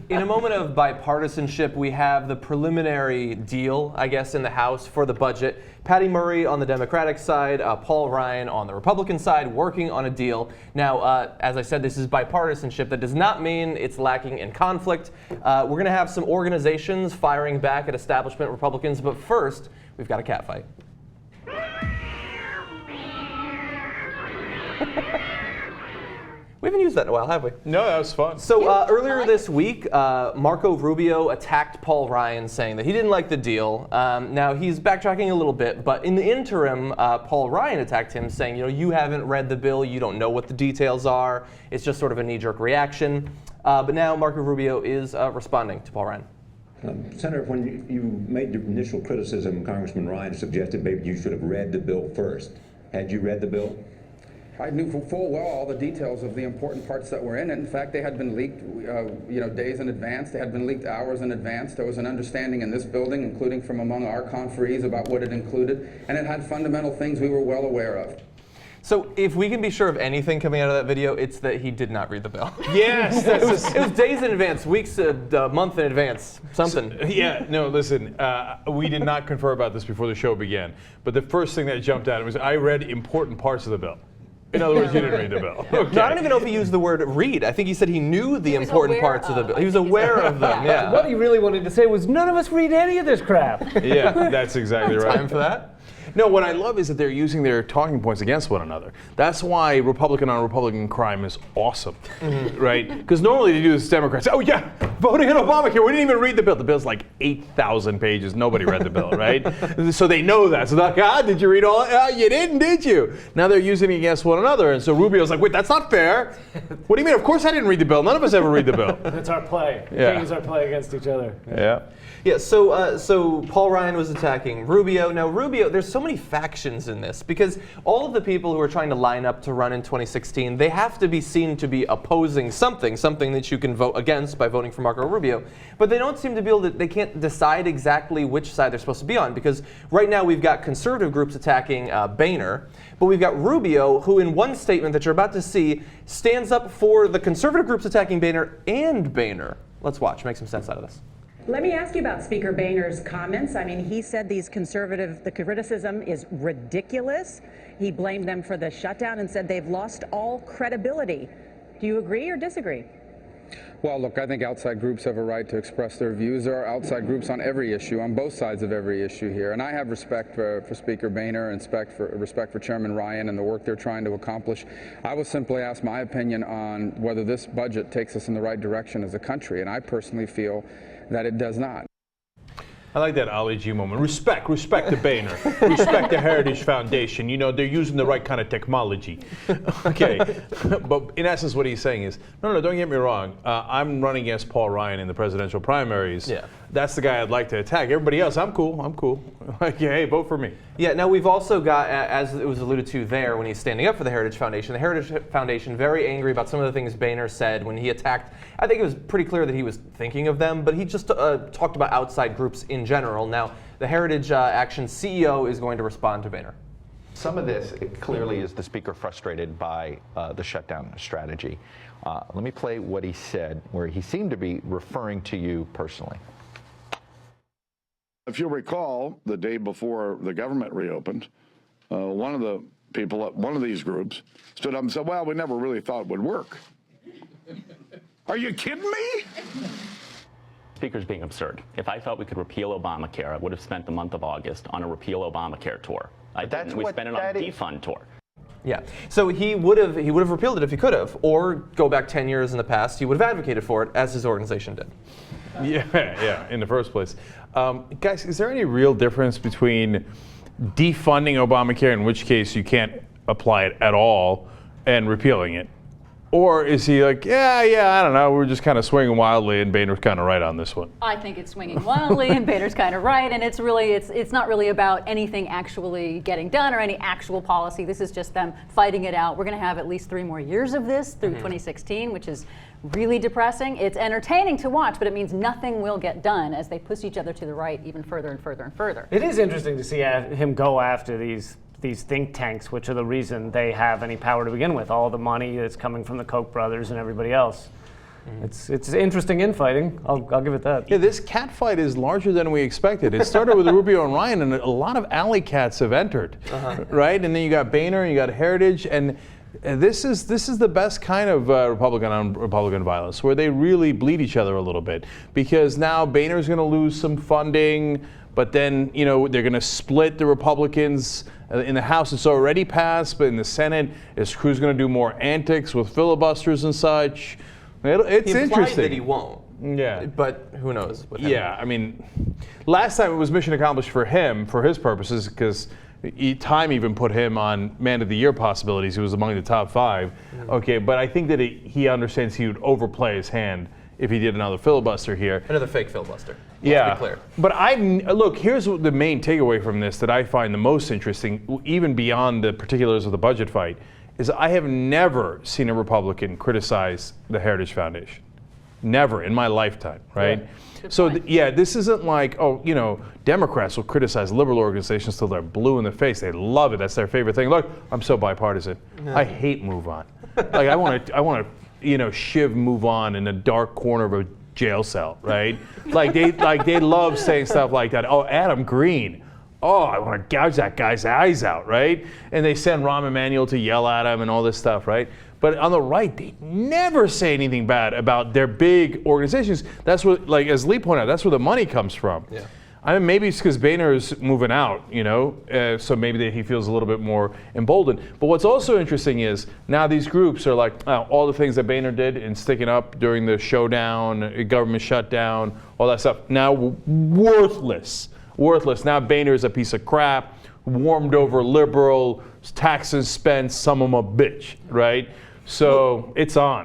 In a moment of bipartisanship, we have the preliminary deal, I guess, in the House for the budget. Patty Murray on the Democratic side, Paul Ryan on the Republican side, working on a deal. Now, as I said, this is bipartisanship. That does not mean it's lacking in conflict. We're going to have some organizations firing back at establishment Republicans, but first, we've got a cat fight. We haven't used that in a while, have we? No, that was fun. So earlier this week, Marco Rubio attacked Paul Ryan, saying that he didn't like the deal. Now, he's backtracking a little bit, but in the interim, Paul Ryan attacked him, saying, you haven't read the bill, you don't know what the details are. It's just sort of a knee-jerk reaction. But now Marco Rubio is responding to Paul Ryan. Senator, when you made the initial criticism, Congressman Ryan suggested maybe you should have read the bill first. Had you read the bill? I knew full well all the details of the important parts that were in it. In fact, they had been leaked, days in advance. They had been leaked hours in advance. There was an understanding in this building, including from among our conferees, about what it included, and it had fundamental things we were well aware of. So if we can be sure of anything coming out of that video, it's that he did not read the bill. Yes, it was days in advance, weeks, a month in advance, something. Listen, we did not confer about this before the show began, but the first thing that jumped out was I read important parts of the bill. In other words, you didn't read the bill. Okay. No, I don't even know if he used the word read. I think he said he knew the important parts of the bill. He was aware of them, yeah. What he really wanted to say was, none of us read any of this crap. Yeah, that's exactly right. Time for that? No, what I love is that they're using their talking points against one another. That's why Republican on Republican crime is awesome, right? Because normally they do this, Democrats, oh yeah, voting on Obamacare, we didn't even read the bill. The bill's like 8,000 pages, nobody read the bill, right? So they know that. So they're like, did you read all it? You didn't, did you? Now they're using it against one another. And so Rubio's like, wait, that's not fair. What do you mean? Of course I didn't read the bill. None of us ever read the bill. That's our play. Yeah. We use our play against each other. Yeah. Yeah, so Paul Ryan was attacking Rubio. Now Rubio, there's so many factions in this because all of the people who are trying to line up to run in 2016, they have to be seen to be opposing something that you can vote against by voting for Marco Rubio. But they don't seem to be able to, they can't decide exactly which side they're supposed to be on because right now we've got conservative groups attacking Boehner, but we've got Rubio who in one statement that you're about to see stands up for the conservative groups attacking Boehner and Boehner. Let's watch, make some sense out of this. Let me ask you about Speaker Boehner's comments. I mean, he said the criticism is ridiculous. He blamed them for the shutdown and said they've lost all credibility. Do you agree or disagree? Well, look, I think outside groups have a right to express their views. There are outside groups on every issue, on both sides of every issue here. And I have respect for Speaker Boehner and respect for Chairman Ryan and the work they're trying to accomplish. I will simply ask my opinion on whether this budget takes us in the right direction as a country. And I personally feel that it does not. I like that Ali G moment. Respect the Boehner. Respect the Heritage Foundation. They're using the right kind of technology. Okay, but in essence what he's saying is, no, don't get me wrong. I'm running against Paul Ryan in the presidential primaries. Yeah. That's the guy I'd like to attack. Everybody else, I'm cool. Like, hey, vote for me. Yeah, now we've also got, as it was alluded to there when he's standing up for the Heritage Foundation very angry about some of the things Boehner said when he attacked. I think it was pretty clear that he was thinking of them, but he just talked about outside groups in general. Now, the Heritage Action CEO is going to respond to Boehner. Some of this clearly is the speaker frustrated by the shutdown strategy. Let me play what he said, where he seemed to be referring to you personally. If you'll recall, the day before the government reopened, one of the people at one of these groups stood up and said, well, we never really thought it would work. Are you kidding me? Speaker's being absurd. If I felt we could repeal Obamacare, I would have spent the month of August on a repeal Obamacare tour. We spent it on a defund tour. Yeah, so he would have repealed it if he could have, or go back 10 years in the past, he would have advocated for it as his organization did. Yeah, in the first place. Guys, is there any real difference between defunding Obamacare, in which case you can't apply it at all, and repealing it? Or is he like, yeah, I don't know, we're just kind of swinging wildly and Boehner's kind of right on this one? I think it's swinging wildly and Boehner's kind of right, and it's not really about anything actually getting done or any actual policy. This is just them fighting it out. We're going to have at least 3 more years of this through 2016, which is really depressing. It's entertaining to watch, but it means nothing will get done as they push each other to the right even further and further and further. It is interesting to see him go after these think tanks, which are the reason they have any power to begin with. All the money that's coming from the Koch brothers and everybody else. It's interesting infighting. I'll give it that. Yeah, this cat fight is larger than we expected. It started with Rubio and Ryan, and a lot of alley cats have entered, right? And then you got Boehner, and you got Heritage, and this is the best kind of Republican on Republican violence, where they really bleed each other a little bit, because now Boehner's going to lose some funding, but then they're going to split the Republicans. In the House, it's already passed, but in the Senate, is Cruz going to do more antics with filibusters and such? It's he interesting. That he won't. Yeah, but who knows? With him. Yeah, I mean, last time it was mission accomplished for him, for his purposes, because Time even put him on Man of the Year possibilities. He was among the top 5. Okay, but I think that he understands he would overplay his hand if he did another filibuster here. Another fake filibuster. Yeah, Let's be clear. But look, here's the main takeaway from this that I find the most interesting, even beyond the particulars of the budget fight, is I have never seen a Republican criticize the Heritage Foundation. Never in my lifetime, right? Yeah. So this isn't like, Democrats will criticize liberal organizations till they're blue in the face. They love it. That's their favorite thing. Look, I'm so bipartisan. I hate Move On. Like I want to shiv Move On in a dark corner of a jail cell, right? they love saying stuff like that. Oh, Adam Green. Oh, I want to gouge that guy's eyes out, right? And they send Rahm Emanuel to yell at him and all this stuff, right? But on the right, they never say anything bad about their big organizations. That's what, as Lee pointed out, that's where the money comes from. Yeah. I mean, maybe it's because Boehner's moving out, so maybe he feels a little bit more emboldened. But what's also interesting is now these groups are like, all the things that Boehner did in sticking up during the showdown, government shutdown, all that stuff, now worthless. Now Boehner's a piece of crap, warmed over liberal, taxes spent, some of them a bitch, right? So it's on.